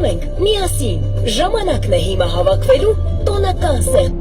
Գնում ենք միասին, ժամանակն է հիմա հավաքվելու տոնական սեղան։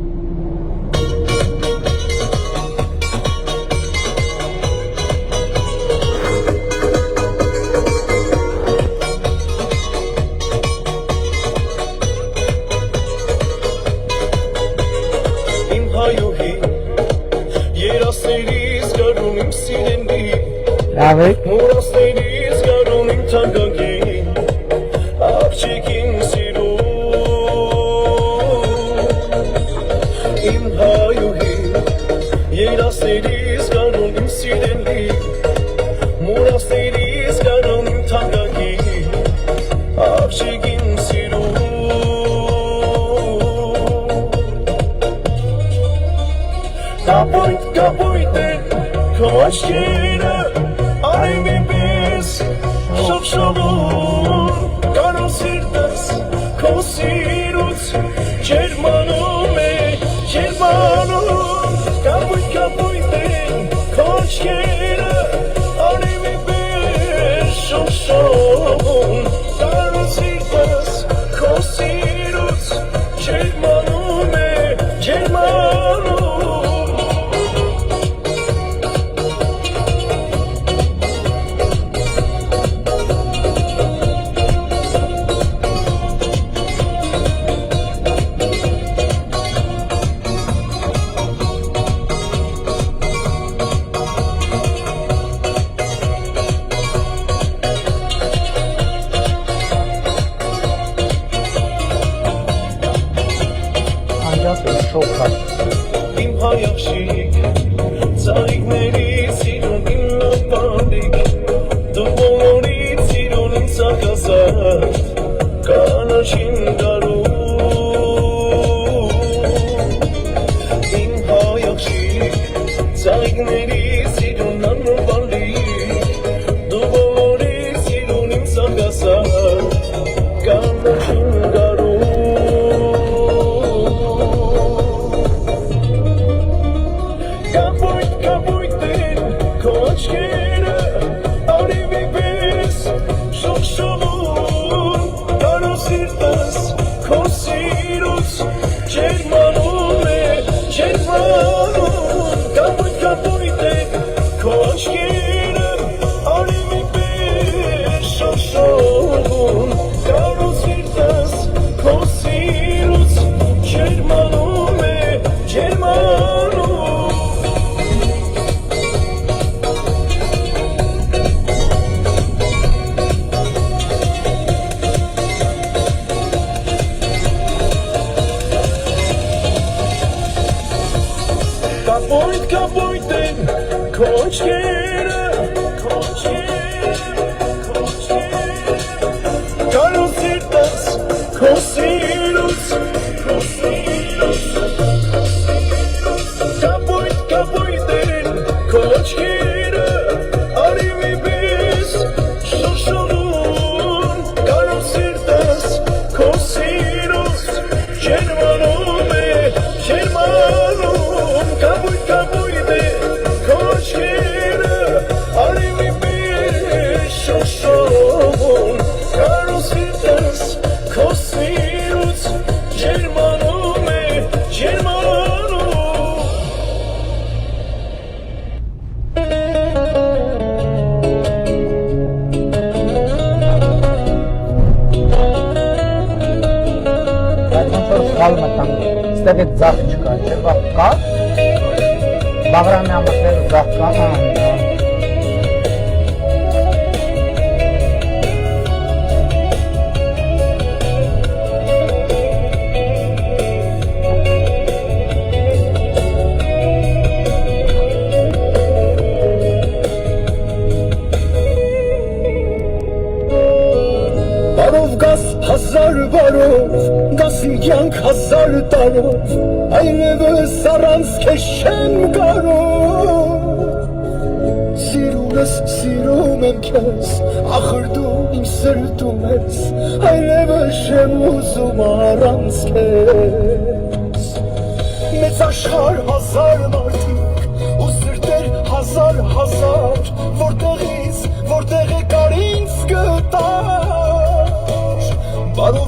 Avec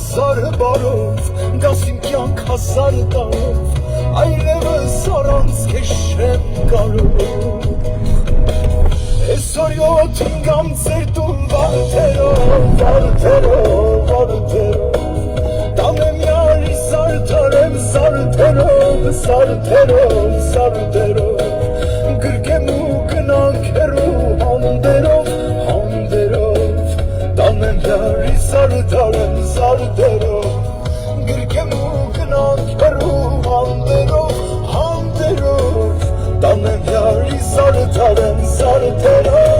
1000 բարով գաս իմ կյանք 1000 տարով այլևս առանց քեզ չեմ կարող Այսօր յոթին գամ ձեր տուն վարդերով Տանեմ յարի սարդարեմ սարդերով Գրկեմ ու գնանք հեռու հանդերով Տանեմ յարի սարդարեմ սարդերով Գրկեմ ու գնանք հեռու հանդերով Տանեմ յարի սարդարեմ սարդերով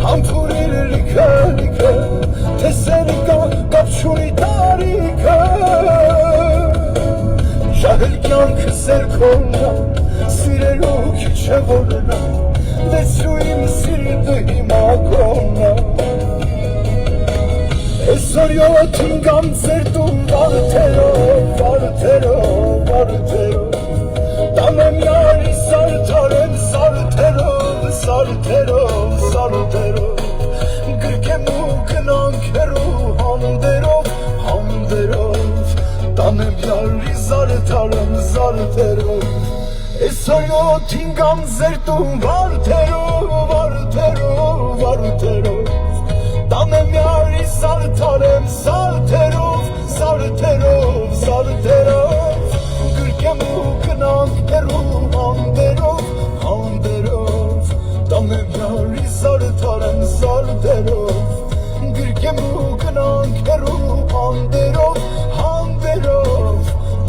Համբուրիր լիքը, թեսերի կապ չունի տարիքը Շահել կյանքը սերքոննա, սիրելու քիչ է որնա Դեսրու իմ սիրտը հիմա կոննա Այսօր յոթին գամ ձեր տուն վարդերով Տանեմ յարի սարդարեմ սարդերով Գրկեմ ու գնանք հեռու հանդերով Տանեմ յարի սարդարեմ Այսօր յոթին գամ ձեր տուն վարդերով Տանեմ յարի սարդարեմ սարդերով Գրկեմ ու գնանք հեռու հանդերով Տանեմ յարի սարդարեմ սարդերով Գրկեմ ու գնանք հեռու հանդերով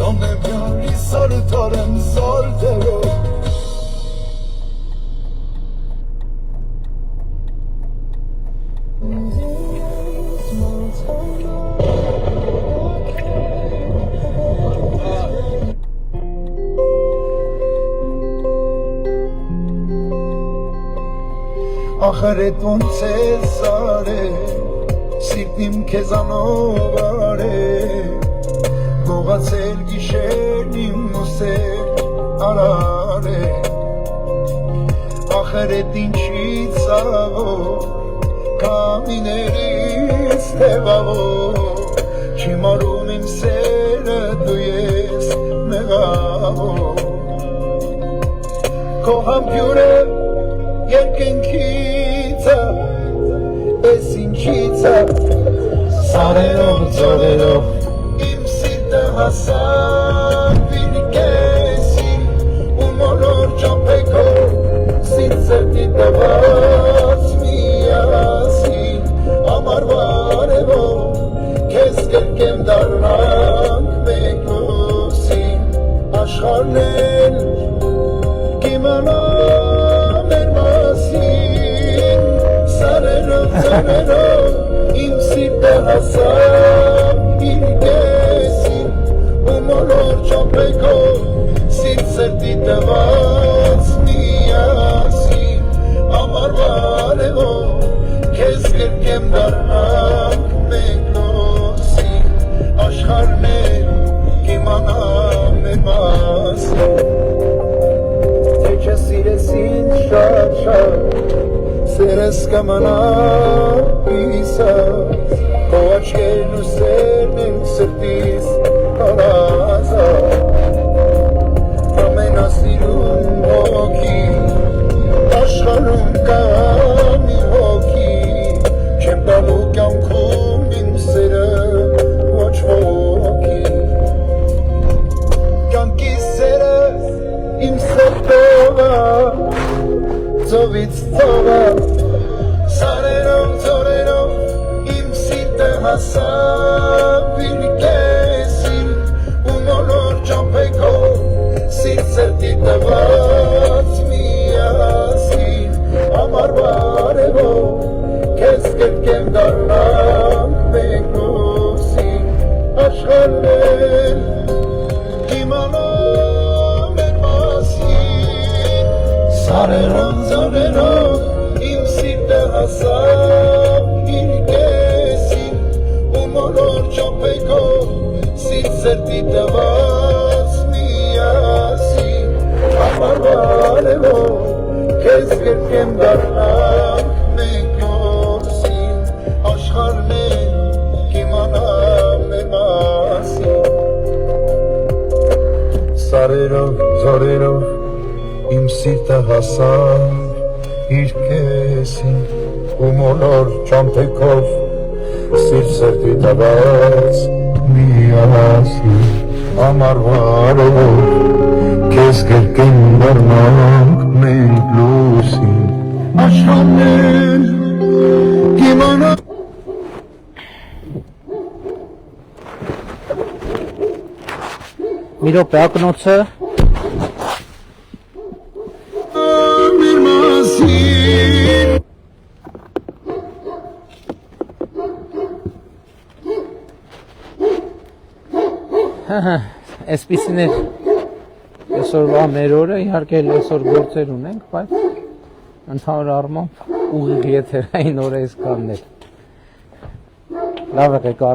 Տանեմ յարի սարդարեմ սարդերով Ախարետ ոնց է սարե, սիրտն իմ քեզանով արե Գողացել գիշերն իմ ուսեր արարե Ախարետ ինչի ծավով, կամիներից թևավով Չիմարում իմ սերը դու ես մեղավով Քո համբյուրը երկնքիցը, ես ինչիցը Սարերով, ձորերով, իմ սիրտը հասավ վիրկեսի ու մոլոր ճամպեքով Սիրտ սրտի տված միասին ամարվա արևով Քեզ գրկեմ դառնանք մեկուսին Աշխարհն էլ կիմանա Իմ սիրտը հասավ իր կեսին ու մոլոր ճամպեքով Սիրտ սրտի տված միասին ամարվա արևով Քեզ գրկեմ դառնանք մեկուսին Աշխարհն էլ կիմանա մեր մասին Թե չսիրես ինձ շատ Սերս կմանա պիսա Քո աչքերն ու սերն են սրտիս հարազա Ամենասիրուն հոգի աշխարհում կա մի հոգի Չեմ տալու կյանքում իմ սերը ոչ ոքի Կյանքի սերը իմ սրտով Ծովից ծովը Սարերով, ձորերով, իմ սիրտը հասավ իր կեսին ու մոլոր ճամպեքով Սիրտ սրտի տված միասին ամարվա արևով Քեզ գրկեմ դառնանք մեկուսին Աշխարհն էլ կիմանա մեր մասին Սարերով, ձորերով Ձորերով իմ սիրտը հասավ իր կեսին ու մոլոր ճամփեքով սիրտ սրտի տված միասին ամառվարով քեզ կրկին դառնանք մենք լուսին աշխաններ կիմանա Մի րոպե ակնոցը մեր մասին Այսպիսին է այսօրվա մեր օրը, իհարկե այսօր գործեր ունենք, բայց ընդհանուր առմամբ ուղիղ եթերային օր է այսքանն էլ։ Լավ եղեք